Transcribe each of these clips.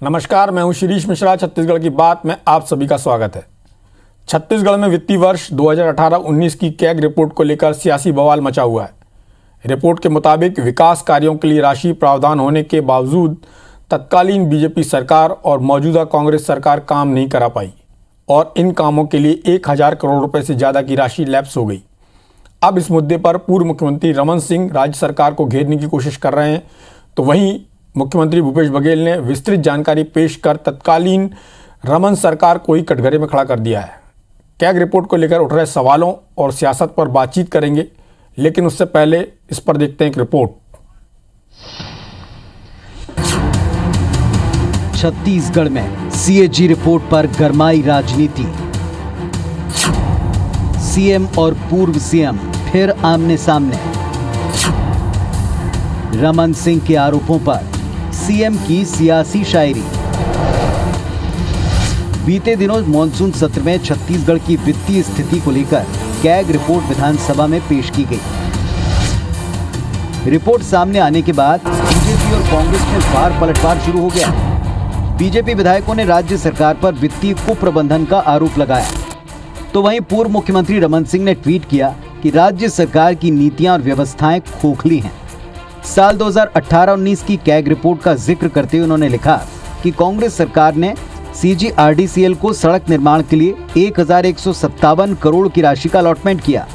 नमस्कार, मैं हूं शिरीष मिश्रा। छत्तीसगढ़ की बात में आप सभी का स्वागत है। छत्तीसगढ़ में वित्तीय वर्ष 2018-19 की कैग रिपोर्ट को लेकर सियासी बवाल मचा हुआ है। रिपोर्ट के मुताबिक विकास कार्यों के लिए राशि प्रावधान होने के बावजूद तत्कालीन बीजेपी सरकार और मौजूदा कांग्रेस सरकार काम नहीं करा पाई और इन कामों के लिए 1000 करोड़ रुपए से ज़्यादा की राशि लैप्स हो गई। अब इस मुद्दे पर पूर्व मुख्यमंत्री रमन सिंह राज्य सरकार को घेरने की कोशिश कर रहे हैं, तो वहीं मुख्यमंत्री भूपेश बघेल ने विस्तृत जानकारी पेश कर तत्कालीन रमन सरकार को ही कटघरे में खड़ा कर दिया है। कैग रिपोर्ट को लेकर उठ रहे सवालों और सियासत पर बातचीत करेंगे, लेकिन उससे पहले इस पर देखते हैं एक रिपोर्ट। छत्तीसगढ़ में सीएजी रिपोर्ट पर गरमाई राजनीति। सीएम और पूर्व सीएम फिर आमने सामने। रमन सिंह के आरोपों पर सीएम की सियासी शायरी। बीते दिनों मॉनसून सत्र में छत्तीसगढ़ की वित्तीय स्थिति को लेकर कैग रिपोर्ट विधानसभा में पेश की गई। रिपोर्ट सामने आने के बाद बीजेपी और कांग्रेस में वार पलटवार शुरू हो गया। बीजेपी विधायकों ने राज्य सरकार पर वित्तीय कुप्रबंधन का आरोप लगाया, तो वहीं पूर्व मुख्यमंत्री रमन सिंह ने ट्वीट किया कि राज्य सरकार की नीतियां और व्यवस्थाएं खोखली हैं। साल 2018-19 की कैग रिपोर्ट का जिक्र करते हुए उन्होंने लिखा कि कांग्रेस सरकार ने CGRDCL को सड़क निर्माण के लिए 1157 करोड़ की राशि का अलॉटमेंट किया,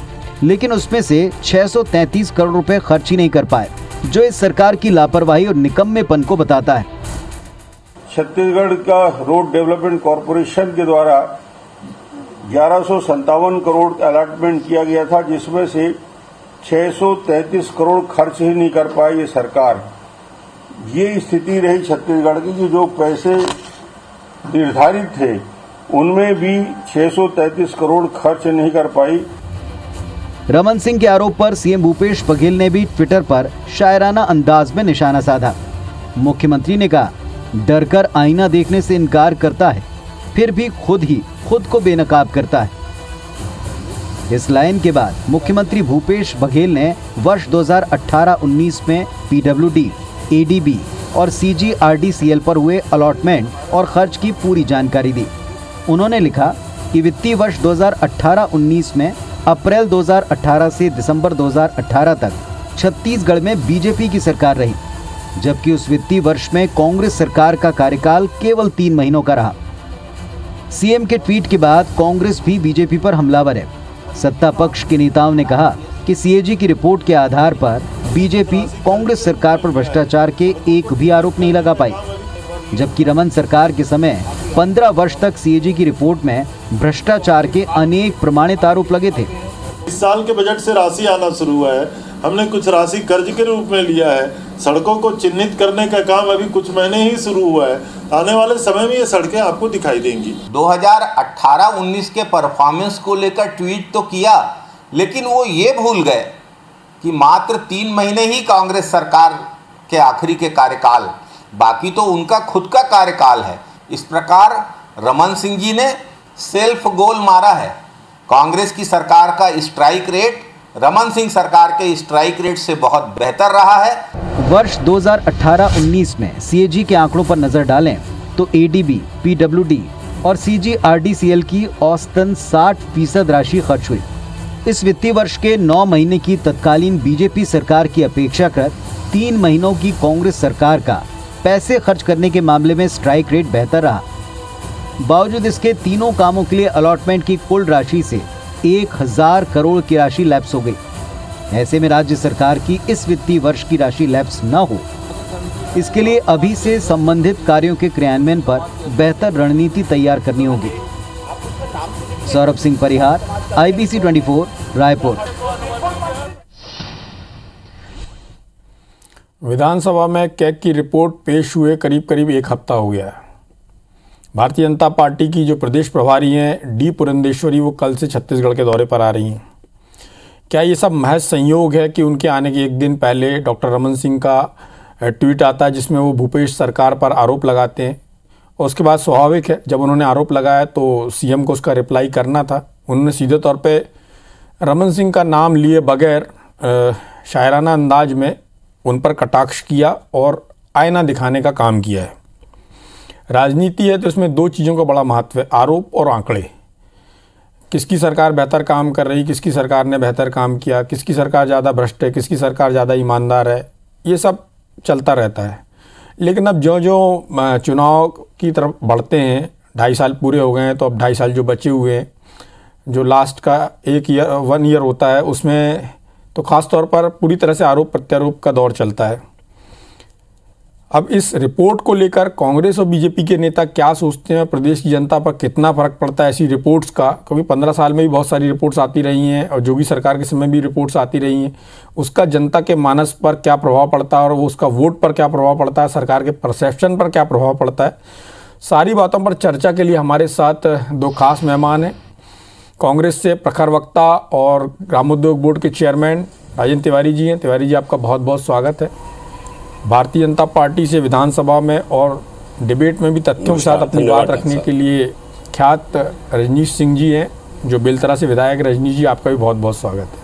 लेकिन उसमें से 633 करोड़ रुपए खर्च ही नहीं कर पाए, जो इस सरकार की लापरवाही और निकम्मेपन को बताता है। छत्तीसगढ़ का रोड डेवलपमेंट कॉरपोरेशन के द्वारा 1157 करोड़ अलॉटमेंट किया गया था, जिसमें से 633 करोड़ खर्च ही नहीं कर पाई ये सरकार। ये स्थिति रही छत्तीसगढ़ की कि जो पैसे निर्धारित थे उनमें भी 633 करोड़ खर्च नहीं कर पाई। रमन सिंह के आरोप पर सीएम भूपेश बघेल ने भी ट्विटर पर शायराना अंदाज में निशाना साधा। मुख्यमंत्री ने कहा, डरकर आईना देखने से इनकार करता है, फिर भी खुद को बेनकाब करता है। इस लाइन के बाद मुख्यमंत्री भूपेश बघेल ने वर्ष 2018-19 में PWD, ADB और CGRDCL पर हुए अलॉटमेंट और खर्च की पूरी जानकारी दी। उन्होंने लिखा कि वित्तीय वर्ष 2018-19 में अप्रैल 2018 से दिसंबर 2018 तक छत्तीसगढ़ में बीजेपी की सरकार रही, जबकि उस वित्तीय वर्ष में कांग्रेस सरकार का कार्यकाल केवल 3 महीनों का रहा। सीएम के ट्वीट के बाद कांग्रेस भी बीजेपी पर हमलावर है। सत्ता पक्ष के नेताओं ने कहा कि सीएजी की रिपोर्ट के आधार पर बीजेपी कांग्रेस सरकार पर भ्रष्टाचार के एक भी आरोप नहीं लगा पाई, जबकि रमन सरकार के समय 15 वर्ष तक सीएजी की रिपोर्ट में भ्रष्टाचार के अनेक प्रमाणित आरोप लगे थे। इस साल के बजट से राशि आना शुरू हुआ है। हमने कुछ राशि कर्ज के रूप में लिया है। सड़कों को चिन्हित करने का काम अभी कुछ महीने ही शुरू हुआ है। आने वाले समय में ये सड़कें आपको दिखाई देंगी। 2018-19 के परफॉर्मेंस को लेकर ट्वीट तो किया, लेकिन वो ये भूल गए कि मात्र 3 महीने ही कांग्रेस सरकार के आखिरी के कार्यकाल, बाकी तो उनका खुद का कार्यकाल है। इस प्रकार रमन सिंह जी ने सेल्फ गोल मारा है। कांग्रेस की सरकार का स्ट्राइक रेट रमन सिंह सरकार के स्ट्राइक रेट से बहुत बेहतर रहा है। वर्ष 2018-19 में सीएजी के आंकड़ों पर नजर डालें तो ADB, PWD और CGRDCL की औसतन 60% राशि खर्च हुई। इस वित्तीय वर्ष के 9 महीने की तत्कालीन बीजेपी सरकार की अपेक्षाकृत 3 महीनों की कांग्रेस सरकार का पैसे खर्च करने के मामले में स्ट्राइक रेट बेहतर रहा। बावजूद इसके तीनों कामों के लिए अलॉटमेंट की कुल राशि से 1000 करोड़ की राशि लैप्स हो गई। ऐसे में राज्य सरकार की इस वित्तीय वर्ष की राशि लैप्स न हो, इसके लिए अभी से संबंधित कार्यों के क्रियान्वयन पर बेहतर रणनीति तैयार करनी होगी। सौरभ सिंह परिहार, IBC 24, रायपुर। विधानसभा में कैग की रिपोर्ट पेश हुए करीब 1 हफ्ता हो गया है। भारतीय जनता पार्टी की जो प्रदेश प्रभारी हैं डी पुरंदेश्वरी, वो कल से छत्तीसगढ़ के दौरे पर आ रही हैं। क्या ये सब महज संयोग है कि उनके आने के एक दिन पहले डॉक्टर रमन सिंह का ट्वीट आता है जिसमें वो भूपेश सरकार पर आरोप लगाते हैं, और उसके बाद स्वाभाविक है जब उन्होंने आरोप लगाया तो सीएम को उसका रिप्लाई करना था। उन्होंने सीधे तौर पे रमन सिंह का नाम लिए बगैर शायराना अंदाज में उन पर कटाक्ष किया और आईना दिखाने का काम किया है। राजनीति है तो इसमें दो चीज़ों का बड़ा महत्व है, आरोप और आंकड़े। किसकी सरकार बेहतर काम कर रही, किसकी सरकार ने बेहतर काम किया, किसकी सरकार ज़्यादा भ्रष्ट है, किसकी सरकार ज़्यादा ईमानदार है, ये सब चलता रहता है। लेकिन अब जो जो चुनाव की तरफ बढ़ते हैं, 2.5 साल पूरे हो गए हैं, तो अब 2.5 साल जो बचे हुए हैं, जो लास्ट का 1 ईयर होता है, उसमें तो ख़ास तौर पर पूरी तरह से आरोप प्रत्यारोप का दौर चलता है। अब इस रिपोर्ट को लेकर कांग्रेस और बीजेपी के नेता क्या सोचते हैं, प्रदेश की जनता पर कितना फ़र्क पड़ता है ऐसी रिपोर्ट्स का, क्योंकि 15 साल में भी बहुत सारी रिपोर्ट्स आती रही हैं और योगी सरकार के समय भी रिपोर्ट्स आती रही हैं, उसका जनता के मानस पर क्या प्रभाव पड़ता है और वो उसका वोट पर क्या प्रभाव पड़ता है, सरकार के परसेप्शन पर क्या प्रभाव पड़ता है। सारी बातों पर चर्चा के लिए हमारे साथ 2 खास मेहमान हैं। कांग्रेस से प्रखर वक्ता और ग्रामोद्योग बोर्ड के चेयरमैन राजेंद्र तिवारी जी हैं। तिवारी जी, आपका बहुत बहुत स्वागत है। भारतीय जनता पार्टी से विधानसभा में और डिबेट में भी तथ्यों के साथ अपनी बात रखने के लिए ख्यात रजनीश सिंह जी हैं, जो बेलतरा से विधायक। रजनीश जी, आपका भी बहुत बहुत स्वागत है।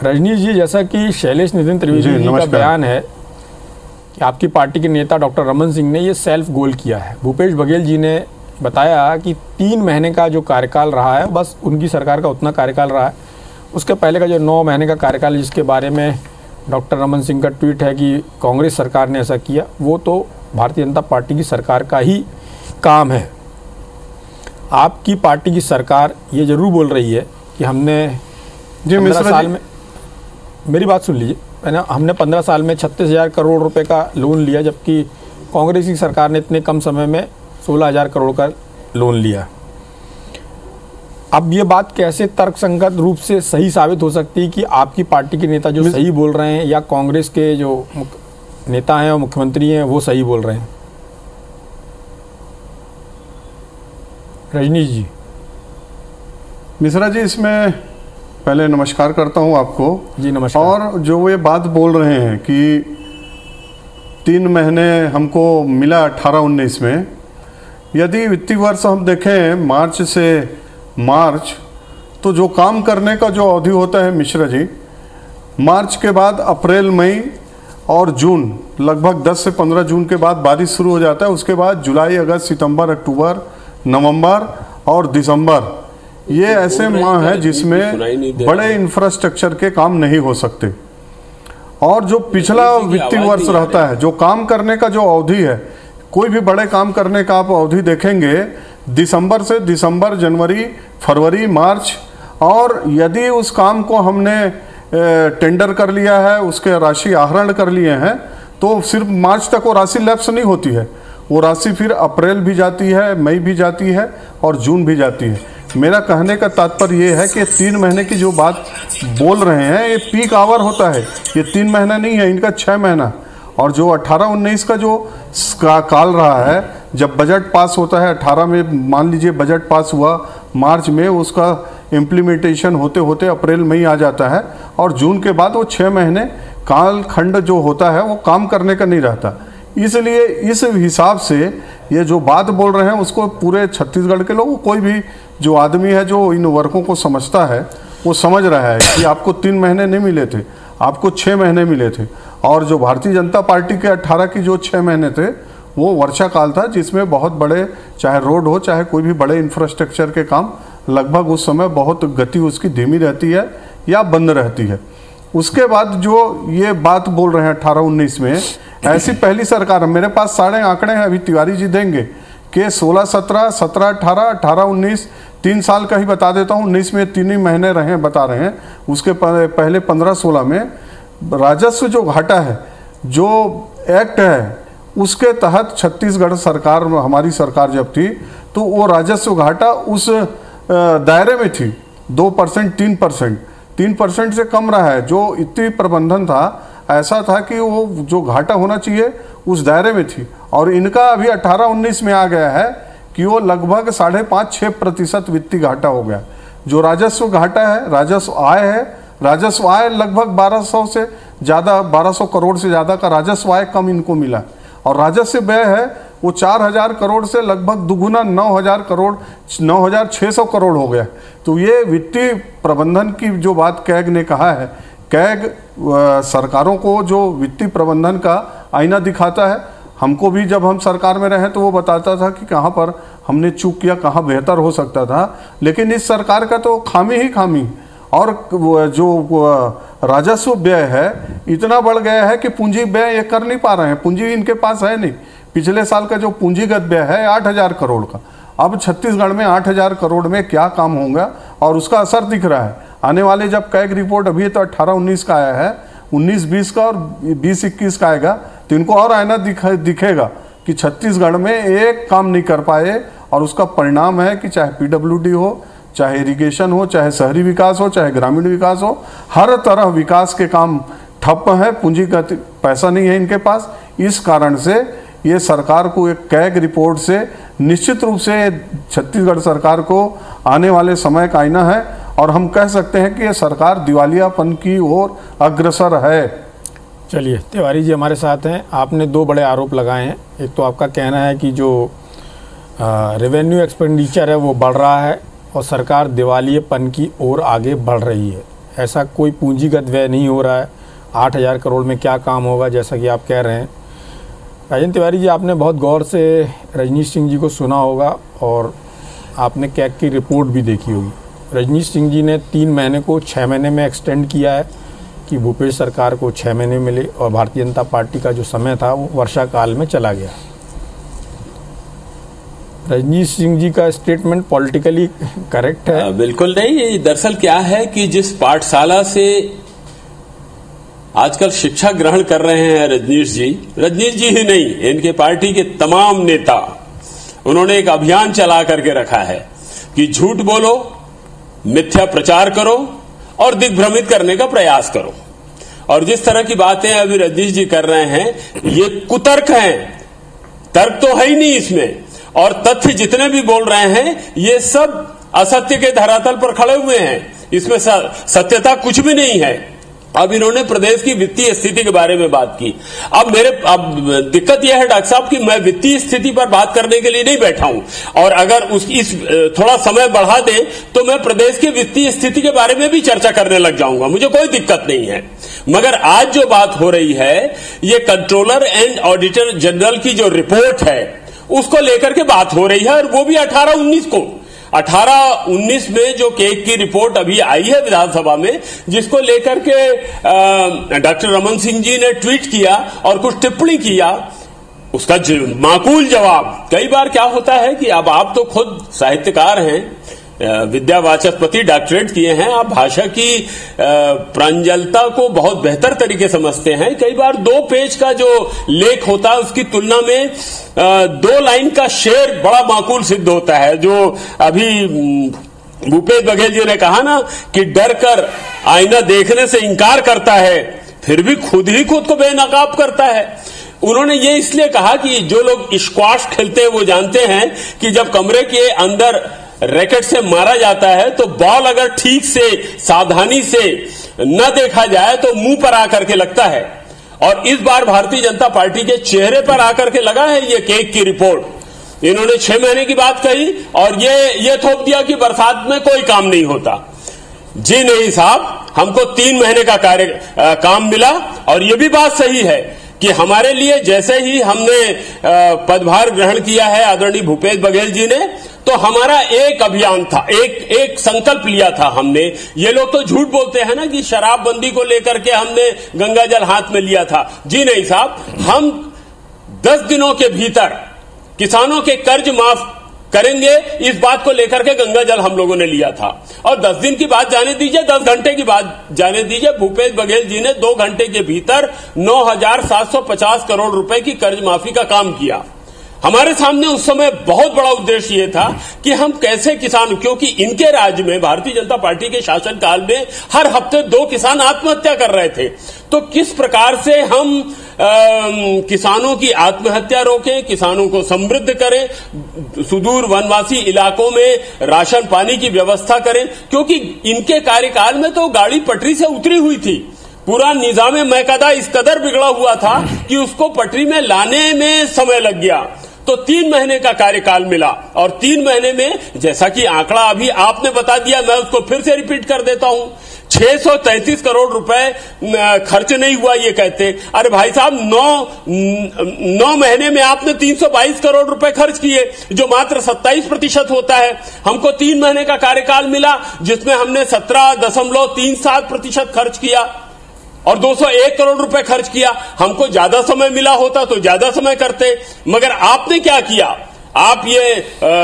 रजनीश जी, जैसा कि शैलेश नितिन त्रिवेदी जी का बयान है कि आपकी पार्टी के नेता डॉक्टर रमन सिंह ने ये सेल्फ गोल किया है। भूपेश बघेल जी ने बताया कि 3 महीने का जो कार्यकाल रहा है, बस उनकी सरकार का उतना कार्यकाल रहा है। उसके पहले का जो 9 महीने का कार्यकाल है, जिसके बारे में डॉक्टर रमन सिंह का ट्वीट है कि कांग्रेस सरकार ने ऐसा किया, वो तो भारतीय जनता पार्टी की सरकार का ही काम है। आपकी पार्टी की सरकार ये जरूर बोल रही है कि हमने 15 साल में, मेरी बात सुन लीजिए, हमने 15 साल में 36,000 करोड़ रुपए का लोन लिया, जबकि कांग्रेस की सरकार ने इतने कम समय में 16,000 करोड़ का लोन लिया। अब ये बात कैसे तर्कसंगत रूप से सही साबित हो सकती है कि आपकी पार्टी के नेता जो सही बोल रहे हैं या कांग्रेस के जो नेता हैं और मुख्यमंत्री हैं वो सही बोल रहे हैं? रजनीश जी। मिश्रा जी, इसमें पहले नमस्कार करता हूं आपको। जी नमस्कार। और जो ये बात बोल रहे हैं कि 3 महीने हमको मिला 18-19 में, यदि वित्तीय वर्ष हम देखें मार्च से मार्च, तो जो काम करने का जो अवधि होता है मिश्रा जी, मार्च के बाद अप्रैल, मई और जून, लगभग 10 से 15 जून के बाद बारिश शुरू हो जाता है। उसके बाद जुलाई, अगस्त, सितंबर, अक्टूबर, नवंबर और दिसंबर, ये ऐसे माह हैं जिसमें बड़े इंफ्रास्ट्रक्चर के काम नहीं हो सकते। और जो पिछला वित्तीय वर्ष रहता है, जो काम करने का जो अवधि है, कोई भी बड़े काम करने का आप अवधि देखेंगे, दिसंबर से दिसंबर, जनवरी, फरवरी, मार्च, और यदि उस काम को हमने टेंडर कर लिया है, उसके राशि आहरण कर लिए हैं, तो सिर्फ मार्च तक वो राशि लैप्स नहीं होती है, वो राशि फिर अप्रैल भी जाती है, मई भी जाती है और जून भी जाती है। मेरा कहने का तात्पर्य ये है कि 3 महीने की जो बात बोल रहे हैं, ये पीक आवर होता है, ये 3 महीना नहीं है, इनका 6 महीना। और जो 18-19 का जो काल रहा है, जब बजट पास होता है 18 में, मान लीजिए बजट पास हुआ मार्च में, उसका इम्प्लीमेंटेशन होते होते अप्रैल मई आ जाता है, और जून के बाद वो 6 महीने काल खंड जो होता है वो काम करने का नहीं रहता। इसलिए इस हिसाब से ये जो बात बोल रहे हैं उसको पूरे छत्तीसगढ़ के लोग, कोई भी जो आदमी है जो इन वर्कों को समझता है, वो समझ रहा है कि आपको 3 महीने नहीं मिले थे, आपको 6 महीने मिले थे। और जो भारतीय जनता पार्टी के 18 की जो 6 महीने थे, वो वर्षा काल था, जिसमें बहुत बड़े, चाहे रोड हो चाहे कोई भी बड़े इंफ्रास्ट्रक्चर के काम, लगभग उस समय बहुत गति उसकी धीमी रहती है या बंद रहती है। उसके बाद जो ये बात बोल रहे हैं 18-19 में, ऐसी पहली सरकार, मेरे पास सारे आंकड़े हैं, अभी तिवारी जी देंगे, कि 16-17, 17-18, 18-19, 3 साल का ही बता देता हूँ। 19 में 3 ही महीने रहे, बता रहे हैं। उसके पहले 15-16 में राजस्व जो घाटा है, जो एक्ट है, उसके तहत छत्तीसगढ़ सरकार, हमारी सरकार जब थी, तो वो राजस्व घाटा उस दायरे में थी, 2%, 3% से कम रहा है। जो इतनी प्रबंधन था, ऐसा था कि वो जो घाटा होना चाहिए उस दायरे में थी। और इनका अभी 18-19 में आ गया है कि वो लगभग 5.5-6% वित्तीय घाटा हो गया। जो राजस्व घाटा है, राजस्व आय है, राजस्व आय लगभग 1200 से ज़्यादा, 1200 करोड़ से ज़्यादा का राजस्व आय कम इनको मिला। और राजस्व व्यय है वो 4,000 करोड़ से लगभग दुगुना 9,000 करोड़, 9,600 करोड़ हो गया। तो ये वित्तीय प्रबंधन की जो बात कैग ने कहा है, कैग सरकारों को जो वित्तीय प्रबंधन का आईना दिखाता है, हमको भी जब हम सरकार में रहे तो वो बताता था कि कहाँ पर हमने चूक किया, कहाँ बेहतर हो सकता था। लेकिन इस सरकार का तो खामी ही खामी, और जो राजस्व व्यय है इतना बढ़ गया है कि पूंजी व्यय ये कर नहीं पा रहे हैं, पूंजी इनके पास है नहीं। पिछले साल का जो पूंजीगत व्यय है 8,000 करोड़ का, अब छत्तीसगढ़ में 8,000 करोड़ में क्या काम होगा, और उसका असर दिख रहा है। आने वाले जब कैग रिपोर्ट अभी तो 18-19 का आया है, 19-20 का और 20-21 का आएगा, तो इनको और आईना दिखेगा कि छत्तीसगढ़ में एक काम नहीं कर पाए, और उसका परिणाम है कि चाहे PWD हो, चाहे इरिगेशन हो, चाहे शहरी विकास हो, चाहे ग्रामीण विकास हो, हर तरह विकास के काम ठप है, पूंजीगत पैसा नहीं है इनके पास। इस कारण से ये सरकार को एक कैग रिपोर्ट से निश्चित रूप से छत्तीसगढ़ सरकार को आने वाले समय का आईना है, और हम कह सकते हैं कि ये सरकार दिवालियापन की ओर अग्रसर है। चलिए, तिवारी जी हमारे साथ हैं। आपने दो बड़े आरोप लगाए हैं। एक तो आपका कहना है कि जो रेवेन्यू एक्सपेंडिचर है वो बढ़ रहा है और सरकार दिवालियेपन की ओर आगे बढ़ रही है। ऐसा कोई पूंजीगत व्यय नहीं हो रहा है। 8,000 करोड़ में क्या काम होगा, जैसा कि आप कह रहे हैं। राजेंद्र तिवारी जी, आपने बहुत गौर से रजनीश सिंह जी को सुना होगा और आपने कैग की रिपोर्ट भी देखी होगी। रजनीश सिंह जी ने 3 महीने को 6 महीने में एक्सटेंड किया है कि भूपेश सरकार को 6 महीने मिले, और भारतीय जनता पार्टी का जो समय था वो वर्षा काल में चला गया। रजनीश सिंह जी का स्टेटमेंट पॉलिटिकली करेक्ट है? बिल्कुल नहीं। दरअसल क्या है कि जिस पाठशाला से आजकल शिक्षा ग्रहण कर रहे हैं रजनीश जी ही नहीं, इनके पार्टी के तमाम नेता, उन्होंने एक अभियान चला करके रखा है कि झूठ बोलो, मिथ्या प्रचार करो और दिग्भ्रमित करने का प्रयास करो। और जिस तरह की बातें अभी रजनीश जी कर रहे हैं, ये कुतर्क हैं, तर्क तो है ही नहीं इसमें। और तथ्य जितने भी बोल रहे हैं ये सब असत्य के धरातल पर खड़े हुए हैं, इसमें सत्यता कुछ भी नहीं है। अब इन्होंने प्रदेश की वित्तीय स्थिति के बारे में बात की। अब दिक्कत यह है डॉक्टर साहब कि मैं वित्तीय स्थिति पर बात करने के लिए नहीं बैठा हूं, और अगर थोड़ा समय बढ़ा दें तो मैं प्रदेश की वित्तीय स्थिति के बारे में भी चर्चा करने लग जाऊंगा, मुझे कोई दिक्कत नहीं है। मगर आज जो बात हो रही है, ये कंट्रोलर एंड ऑडिटर जनरल की जो रिपोर्ट है उसको लेकर के बात हो रही है, और वो भी 18-19 को। 18-19 में जो कैग की रिपोर्ट अभी आई है विधानसभा में, जिसको लेकर के डॉक्टर रमन सिंह जी ने ट्वीट किया और कुछ टिप्पणी किया, उसका माकूल जवाब। कई बार क्या होता है कि अब आप तो खुद साहित्यकार हैं, विद्यावाचस्पति डॉक्टरेट किए हैं, आप भाषा की प्रांजलता को बहुत बेहतर तरीके समझते हैं। कई बार 2 पेज का जो लेख होता है उसकी तुलना में 2 लाइन का शेर बड़ा माकूल सिद्ध होता है। जो अभी भूपेश बघेल जी ने कहा ना कि डर कर आईना देखने से इंकार करता है, फिर भी खुद ही खुद को बेनकाब करता है। उन्होंने ये इसलिए कहा कि जो लोग स्क्वाश खेलते हैं वो जानते हैं कि जब कमरे के अंदर रैकेट से मारा जाता है तो बॉल अगर ठीक से सावधानी से न देखा जाए तो मुंह पर आकर के लगता है, और इस बार भारतीय जनता पार्टी के चेहरे पर आकर के लगा है ये कैग की रिपोर्ट। इन्होंने 6 महीने की बात कही और ये थोप दिया कि बरसात में कोई काम नहीं होता। जी नहीं साहब, हमको 3 महीने का काम मिला, और ये भी बात सही है कि हमारे लिए जैसे ही हमने पदभार ग्रहण किया है आदरणीय भूपेश बघेल जी ने, तो हमारा एक अभियान था, एक संकल्प लिया था हमने। ये लोग तो झूठ बोलते हैं ना कि शराबबंदी को लेकर के हमने गंगा जल हाथ में लिया था। जी नहीं साहब, हम 10 दिनों के भीतर किसानों के कर्ज माफ करेंगे, इस बात को लेकर के गंगा जल हम लोगों ने लिया था। और 10 दिन की बात जाने दीजिए, 10 घंटे की बात जाने दीजिए, भूपेश बघेल जी ने 2 घंटे के भीतर 9,750 करोड़ रुपए की कर्ज माफी का काम किया। हमारे सामने उस समय बहुत बड़ा उद्देश्य ये था कि हम कैसे किसान, क्योंकि इनके राज्य में भारतीय जनता पार्टी के शासनकाल में हर हफ्ते 2 किसान आत्महत्या कर रहे थे, तो किस प्रकार से हम किसानों की आत्महत्या रोकें, किसानों को समृद्ध करें, सुदूर वनवासी इलाकों में राशन पानी की व्यवस्था करें। क्योंकि इनके कार्यकाल में तो गाड़ी पटरी से उतरी हुई थी, पूरा निजाम मैकादा इस कदर बिगड़ा हुआ था कि उसको पटरी में लाने में समय लग गया। तो 3 महीने का कार्यकाल मिला, और 3 महीने में जैसा कि आंकड़ा अभी आपने बता दिया, मैं उसको फिर से रिपीट कर देता हूं, 633 करोड़ रुपए खर्च नहीं हुआ ये कहते। अरे भाई साहब, 9 महीने में आपने 322 करोड़ रुपए खर्च किए, जो मात्र 27% होता है। हमको 3 महीने का कार्यकाल मिला जिसमें हमने 17.37% खर्च किया और 201 करोड़ रुपए खर्च किया। हमको ज्यादा समय मिला होता तो ज्यादा समय करते, मगर आपने क्या किया, आप ये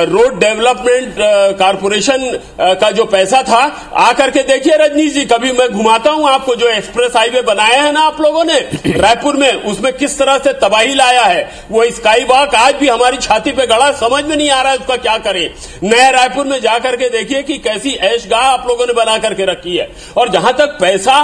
रोड डेवलपमेंट कारपोरेशन का जो पैसा था, आकर के देखिए रजनीश जी, कभी मैं घुमाता हूं आपको, जो एक्सप्रेस हाईवे बनाया है ना आप लोगों ने रायपुर में, उसमें किस तरह से तबाही लाया है। वो स्काई वॉक आज भी हमारी छाती पे गड़ा, समझ में नहीं आ रहा है उसका क्या करें। नए रायपुर में जाकर के देखिए कि कैसी ऐशगाह आप लोगों ने बना करके रखी है। और जहां तक पैसा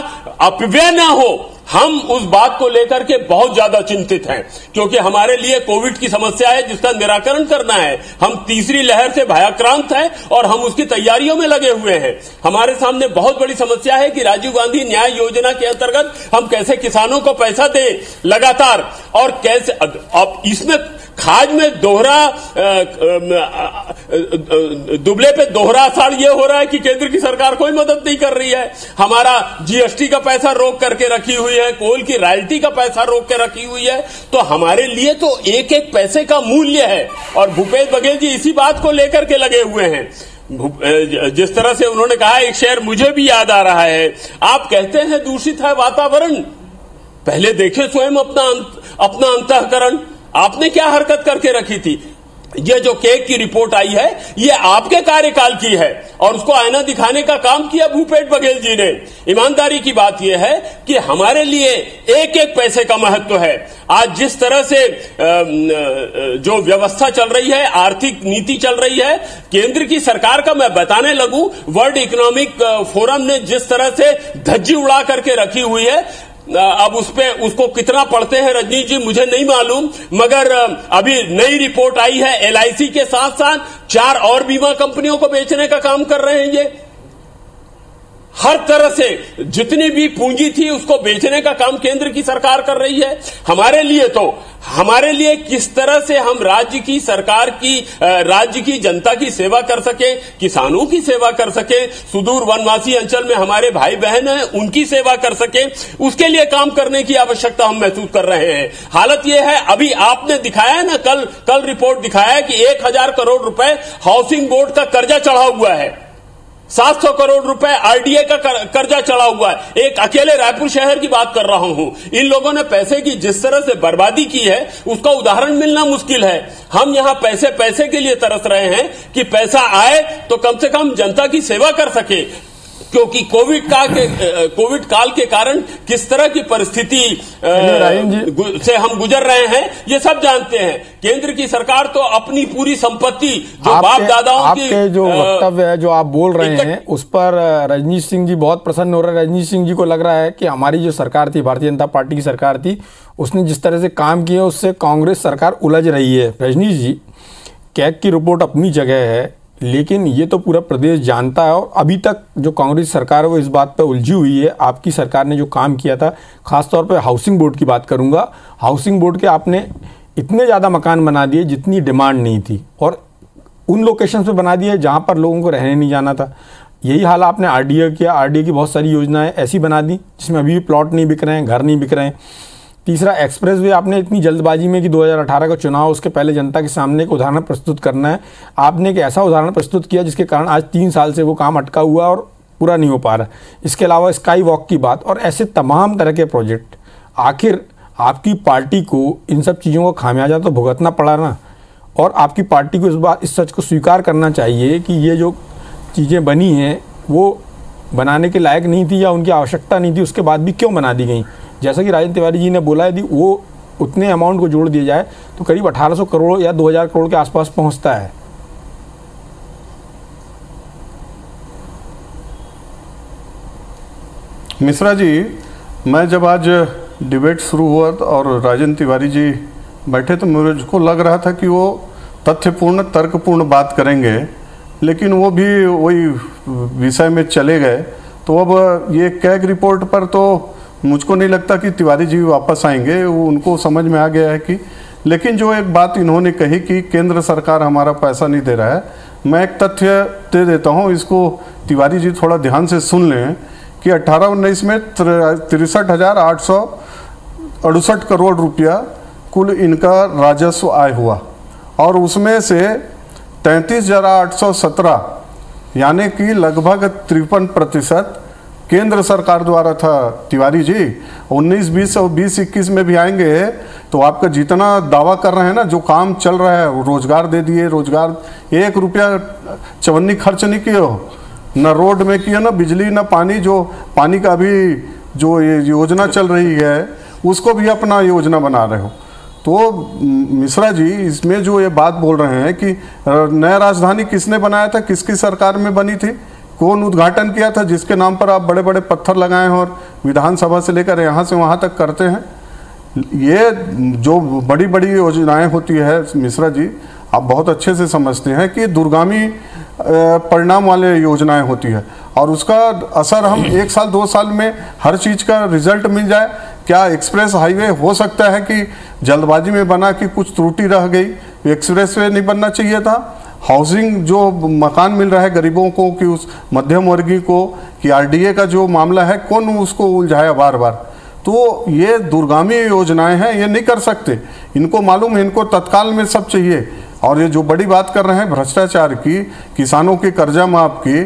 अपव्यय ना हो, हम उस बात को लेकर के बहुत ज्यादा चिंतित हैं, क्योंकि हमारे लिए कोविड की समस्या है जिसका निराकरण करना है। हम तीसरी लहर से भयाक्रांत हैं और हम उसकी तैयारियों में लगे हुए हैं। हमारे सामने बहुत बड़ी समस्या है कि राजीव गांधी न्याय योजना के अंतर्गत हम कैसे किसानों को पैसा दें लगातार, और कैसे अब इसमें खाद में दुबले पे दोहरा असर ये हो रहा है कि केंद्र की सरकार कोई मदद नहीं कर रही है। हमारा जीएसटी का पैसा रोक करके रखी हुई है, कोल की रॉयल्टी का पैसा रोक के रखी हुई है। तो हमारे लिए तो एक एक पैसे का मूल्य है, और भूपेश बघेल जी इसी बात को लेकर के लगे हुए हैं। जिस तरह से उन्होंने कहा, एक शेर मुझे भी याद आ रहा है, आप कहते हैं दूषित है वातावरण, पहले देखें स्वयं अपना अंतःकरण, आपने क्या हरकत करके रखी थी। ये जो केक की रिपोर्ट आई है, ये आपके कार्यकाल की है, और उसको आईना दिखाने का काम किया भूपेश बघेल जी ने। ईमानदारी की बात यह है कि हमारे लिए एक एक पैसे का महत्व है। आज जिस तरह से जो व्यवस्था चल रही है, आर्थिक नीति चल रही है केंद्र की सरकार का, मैं बताने लगूं, वर्ल्ड इकोनॉमिक फोरम ने जिस तरह से धज्जी उड़ा करके रखी हुई है, अब उसको कितना पढ़ते हैं रजनीश जी मुझे नहीं मालूम, मगर अभी नई रिपोर्ट आई है, एलआईसी के साथ साथ 4 और बीमा कंपनियों को बेचने का काम कर रहे हैं। ये हर तरह से जितनी भी पूंजी थी उसको बेचने का काम केंद्र की सरकार कर रही है। हमारे लिए किस तरह से हम राज्य की सरकार की, राज्य की जनता की सेवा कर सके, किसानों की सेवा कर सके, सुदूर वनवासी अंचल में हमारे भाई बहन हैं उनकी सेवा कर सके, उसके लिए काम करने की आवश्यकता हम महसूस कर रहे हैं। हालत यह है, अभी आपने दिखाया है ना, कल रिपोर्ट दिखाया है कि 1000 करोड़ रुपए हाउसिंग बोर्ड का कर्जा चढ़ा हुआ है, 700 करोड़ रुपए आरडीए का कर्जा चढ़ा हुआ है। एक अकेले रायपुर शहर की बात कर रहा हूं। इन लोगों ने पैसे की जिस तरह से बर्बादी की है उसका उदाहरण मिलना मुश्किल है। हम यहां पैसे के लिए तरस रहे हैं कि पैसा आए तो कम से कम जनता की सेवा कर सके, क्योंकि कोविड काल के कारण किस तरह की परिस्थिति से हम गुजर रहे हैं ये सब जानते हैं। केंद्र की सरकार तो अपनी पूरी संपत्ति जो बाप दादाओं की, आपके जो वक्तव्य है जो आप बोल रहे हैं उस पर रजनीश सिंह जी बहुत प्रसन्न हो रहे हैं। रजनीश सिंह जी को लग रहा है कि हमारी जो सरकार थी, भारतीय जनता पार्टी की सरकार थी, उसने जिस तरह से काम किए उससे कांग्रेस सरकार उलझ रही है। रजनीश जी, कैग की रिपोर्ट अपनी जगह है, लेकिन ये तो पूरा प्रदेश जानता है, और अभी तक जो कांग्रेस सरकार है वो इस बात पर उलझी हुई है। आपकी सरकार ने जो काम किया था, खासतौर पे हाउसिंग बोर्ड की बात करूंगा, हाउसिंग बोर्ड के आपने इतने ज़्यादा मकान बना दिए जितनी डिमांड नहीं थी, और उन लोकेशन पे बना दिए जहाँ पर लोगों को रहने नहीं जाना था। यही हाल आपने आरडीए किया, आरडीए की बहुत सारी योजनाएँ ऐसी बना दी जिसमें अभी भी प्लॉट नहीं बिक रहे हैं, घर नहीं बिक रहे हैं। तीसरा, एक्सप्रेस वे आपने इतनी जल्दबाजी में कि 2018 का चुनाव, उसके पहले जनता के सामने एक उदाहरण प्रस्तुत करना है, आपने एक ऐसा उदाहरण प्रस्तुत किया जिसके कारण आज 3 साल से वो काम अटका हुआ और पूरा नहीं हो पा रहा। इसके अलावा स्काई वॉक की बात और ऐसे तमाम तरह के प्रोजेक्ट, आखिर आपकी पार्टी को इन सब चीज़ों को खामियाजा तो भुगतना पड़ा ना, और आपकी पार्टी को इस सच को स्वीकार करना चाहिए कि ये जो चीज़ें बनी हैं वो बनाने के लायक नहीं थी या उनकी आवश्यकता नहीं थी, उसके बाद भी क्यों बना दी गई। जैसा कि राजेंद्र तिवारी जी ने बोला, यदि वो उतने अमाउंट को जोड़ दिया जाए तो करीब 1800 करोड़ या 2000 करोड़ के आसपास पहुंचता है। मिश्रा जी, मैं जब आज डिबेट शुरू हुआ और राजेंद्र तिवारी जी बैठे तो मुझको लग रहा था कि वो तथ्यपूर्ण तर्कपूर्ण बात करेंगे, लेकिन वो भी वही विषय में चले गए। तो अब ये कैग रिपोर्ट पर तो मुझको नहीं लगता कि तिवारी जी वापस आएंगे, वो उनको समझ में आ गया है कि, लेकिन जो एक बात इन्होंने कही कि केंद्र सरकार हमारा पैसा नहीं दे रहा है, मैं एक तथ्य दे देता हूँ, इसको तिवारी जी थोड़ा ध्यान से सुन लें कि 18-19 में 63,868 करोड़ रुपया कुल इनका राजस्व आय हुआ और उसमें से 33,817 यानी कि लगभग 53% केंद्र सरकार द्वारा था। तिवारी जी 19-20 और 20-21 में भी आएंगे तो आपका जितना दावा कर रहे हैं ना, जो काम चल रहा है, रोजगार दे दिए, रोजगार 1 रुपया चवन्नी खर्च नहीं किए हो, न रोड में किए, न बिजली, न पानी। जो पानी का अभी जो ये योजना चल रही है उसको भी अपना योजना बना रहे हो। तो मिश्रा जी इसमें जो ये बात बोल रहे हैं कि नया राजधानी किसने बनाया था, किसकी सरकार में बनी थी, कौन उद्घाटन किया था, जिसके नाम पर आप बड़े बड़े पत्थर लगाए हैं और विधानसभा से लेकर यहाँ से वहाँ तक करते हैं। ये जो बड़ी बड़ी योजनाएं होती है मिश्रा जी, आप बहुत अच्छे से समझते हैं कि दूरगामी परिणाम वाले योजनाएं होती है और उसका असर हम 1 साल 2 साल में हर चीज़ का रिजल्ट मिल जाए। क्या एक्सप्रेस हाईवे हो सकता है कि जल्दबाजी में बना कि कुछ त्रुटि रह गई, एक्सप्रेस वे नहीं बनना चाहिए था। हाउसिंग जो मकान मिल रहा है गरीबों को कि उस मध्यम वर्गीय को, कि आरडीए का जो मामला है कौन उसको उलझाया बार बार। तो ये दूरगामी योजनाएं हैं, ये नहीं कर सकते, इनको मालूम है, इनको तत्काल में सब चाहिए। और ये जो बड़ी बात कर रहे हैं भ्रष्टाचार की, किसानों के कर्जा माफ की,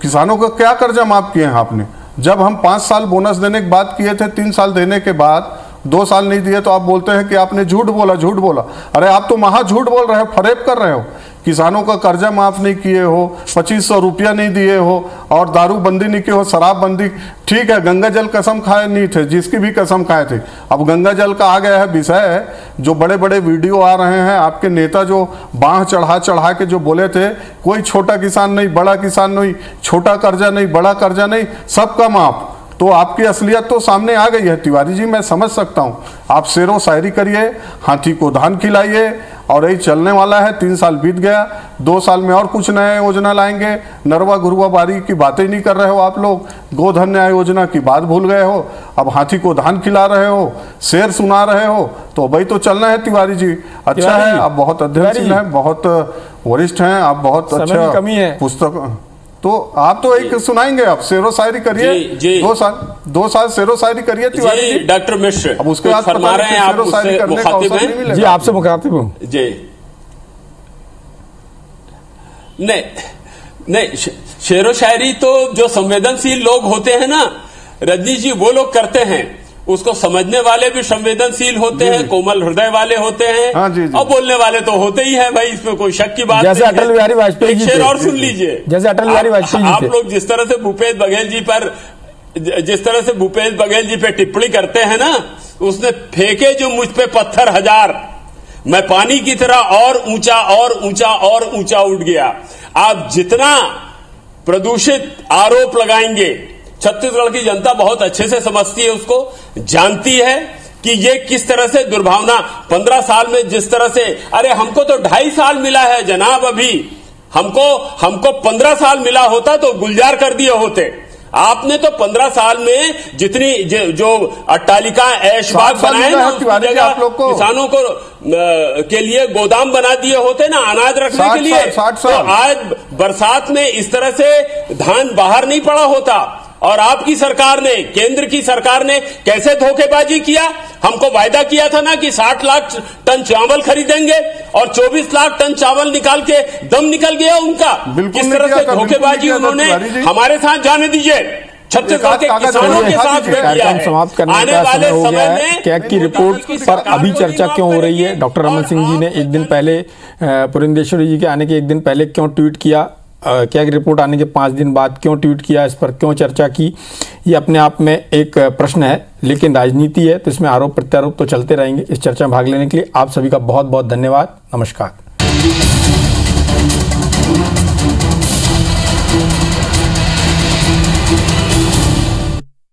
किसानों का क्या कर्जा माफ किए हैं आपने? जब हम 5 साल बोनस देने की बात किए थे, 3 साल देने के बाद 2 साल नहीं दिए तो आप बोलते हैं कि आपने झूठ बोला, झूठ बोला। अरे आप तो महा झूठ बोल रहे हो, फरेब कर रहे हो। किसानों का कर्जा माफ नहीं किए हो, 2500 रुपया नहीं दिए हो और दारू बंदी नहीं किए हो, शराब बंदी। ठीक है, गंगा जल कसम खाए नहीं थे, जिसकी भी कसम खाए थे। अब गंगा जल का आ गया है विषय, जो बड़े बड़े वीडियो आ रहे हैं, आपके नेता जो बांह चढ़ा के जो बोले थे, कोई छोटा किसान नहीं, बड़ा किसान नहीं, छोटा कर्जा नहीं, बड़ा कर्जा नहीं, सबका माफ। तो आपकी असलियत तो सामने आ गई है तिवारी जी, मैं समझ सकता हूँ। आप शेरो शायरी करिए, हाथी को धान खिलाइए और यही चलने वाला है। 3 साल बीत गया, 2 साल में और कुछ नया योजना लाएंगे। नरवा गुरुआ बारी की बातें नहीं कर रहे हो आप लोग, गोधन न्याय योजना की बात भूल गए हो, अब हाथी को धान खिला रहे हो, शेर सुना रहे हो। तो भाई तो चलना है तिवारी जी। अच्छा है, आप बहुत अध्ययनशील हैं, बहुत वरिष्ठ हैं, आप बहुत अच्छा कमी है पुस्तक, तो आप तो एक सुनाएंगे, आप शेरो शायरी करिए। 2 साल शेरो शायरी करिए तिवारी जी। डॉक्टर मिश्र अब उसके बाद फरमा रहे हैं, आप उससे मुखातिब हैं जी, आपसे मुखातिब हूं जी। नहीं, शेरो शायरी तो जो संवेदनशील लोग होते हैं ना रजनीश जी, वो लोग करते हैं। उसको समझने वाले भी संवेदनशील होते हैं, कोमल हृदय वाले होते हैं। हाँ जी। और बोलने वाले तो होते ही हैं भाई, इसमें कोई शक की बात नहीं है। जैसे अटल बिहारी वाजपेयी जी, शेर और सुन लीजिए, जैसे अटल बिहारी वाजपेयी जी, आप लोग जिस तरह से भूपेश बघेल जी पे टिप्पणी करते हैं ना, उसने फेंके जो मुझ पे पत्थर 1000, मैं पानी की तरह और ऊंचा और ऊंचा और ऊंचा उठ गया। आप जितना प्रदूषित आरोप लगाएंगे, छत्तीसगढ़ की जनता बहुत अच्छे से समझती है, उसको जानती है कि ये किस तरह से दुर्भावना 15 साल में जिस तरह से, अरे हमको तो 2.5 साल मिला है जनाब, अभी हमको 15 साल मिला होता तो गुलजार कर दिए होते। आपने तो 15 साल में जितनी जो अट्टालिका ऐशबाग बनाए ना, किसानों को के लिए गोदाम बना दिए होते ना अनाज रखने के लिए, तो आज बरसात में इस तरह से धान बाहर नहीं पड़ा होता। और आपकी सरकार ने, केंद्र की सरकार ने कैसे धोखेबाजी किया? हमको वायदा किया था ना कि 60 लाख टन चावल खरीदेंगे और 24 लाख टन चावल निकाल के दम निकल गया उनका। किस तरह से धोखेबाजी उन्होंने हमारे साथ, जाने दीजिए, छत्तीसगढ़ के किसानों के साथ किया है। समाप्त करने का समय हो गया है। कैग की रिपोर्ट पर अभी चर्चा क्यों हो रही है? डॉक्टर रमन सिंह जी ने एक दिन पहले, पुरंदेश्वरी जी के आने के एक दिन पहले क्यों ट्वीट किया? कैग रिपोर्ट आने के 5 दिन बाद क्यों ट्वीट किया? इस पर क्यों चर्चा की? ये अपने आप में एक प्रश्न है, लेकिन राजनीति है तो इसमें आरोप प्रत्यारोप तो चलते रहेंगे। इस चर्चा में भाग लेने के लिए आप सभी का बहुत बहुत धन्यवाद। नमस्कार।